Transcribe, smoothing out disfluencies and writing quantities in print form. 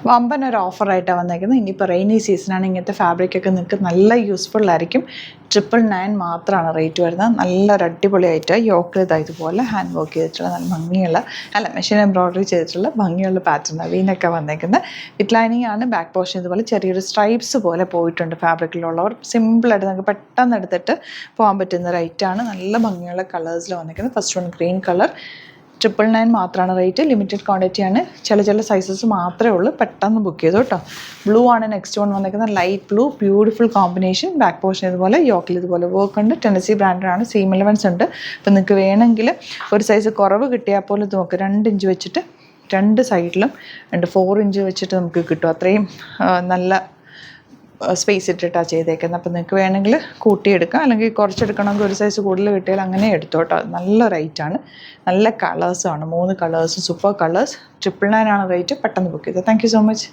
വമ്പൻ ഒരു ഓഫറായിട്ടാണ് വന്നേക്കുന്നത്. ഇനിയിപ്പോൾ റെയിനി സീസണാണ്, ഇങ്ങനത്തെ ഫാബ്രിക്കൊക്കെ നിങ്ങൾക്ക് നല്ല യൂസ്ഫുള്ളായിരിക്കും. 999 മാത്രമാണ് റേറ്റ് വരുന്നത്. നല്ലൊരു അടിപൊളിയായിട്ട് യോക്കിൽ ഇതുപോലെ ഹാൻഡ് വർക്ക് ചെയ്തിട്ടുള്ള നല്ല ഭംഗിയുള്ള മെഷീൻ എംബ്രോയ്ഡറി ചെയ്തിട്ടുള്ള ഭംഗിയുള്ള പാറ്റേൺ വീനൊക്കെ വന്നേക്കുന്നത്. വിത്ത് ലൈനിങ് ആണ്. ബാക്ക് പോർഷൻ ഇതുപോലെ ചെറിയൊരു സ്ട്രൈപ്സ് പോലെ പോയിട്ടുണ്ട്. ഫാബ്രിക്കിലുള്ളവർ സിമ്പിളായിട്ട് നമുക്ക് പെട്ടെന്ന് എടുത്തിട്ട് പോകാൻ പറ്റുന്ന ഒരു ഐറ്റമാണ്. നല്ല ഭംഗിയുള്ള കളേഴ്സിൽ വന്നിരിക്കുന്നത്. ഫസ്റ്റ് വൺ ഗ്രീൻ കളർ, 999 മാത്രമാണ് റേറ്റ്. ലിമിറ്റഡ് ക്വാണ്ടിറ്റിയാണ്, ചില സൈസസ് മാത്രമേ ഉള്ളൂ. പെട്ടെന്ന് ബുക്ക് ചെയ്തു കേട്ടോ. ബ്ലൂ ആണ് നെക്സ്റ്റ് വൺ വന്നിരിക്കുന്നത്, light blue, beautiful combination. Back portion ഇതുപോലെ, യോക്കിൽ ഇതുപോലെ വർക്ക് ഉണ്ട്. ടെന്നസി ബ്രാൻഡാണ്, സീം എലവൻസ് ഉണ്ട്. അപ്പോൾ നിങ്ങൾക്ക് വേണമെങ്കിൽ ഒരു സൈസ് കുറവ് കിട്ടിയാൽ പോലും നോക്ക് 2 ഇഞ്ച് വെച്ചിട്ട് 2 സൈഡിലും 4 ഇഞ്ച് വെച്ചിട്ട് നമുക്ക് കിട്ടും. അത്രയും നല്ല സ്പേസ് ഇട്ടിട്ടാണ് ചെയ്തേക്കുന്നത്. അപ്പോൾ നിങ്ങൾക്ക് വേണമെങ്കിൽ കൂട്ടിയെടുക്കാം, അല്ലെങ്കിൽ കുറച്ചെടുക്കണമെങ്കിൽ ഒരു സൈസ് കൂടുതൽ കിട്ടിയാൽ അങ്ങനെ എടുത്തോട്ടോ. നല്ല റേറ്റാണ്, നല്ല കളേഴ്സാണ്, 3 കളേഴ്സ്, സൂപ്പർ കളേഴ്സ്. 999 ആണ് റേറ്റ്. പെട്ടെന്ന് ബുക്ക് ചെയ്തോ. Thank you so much.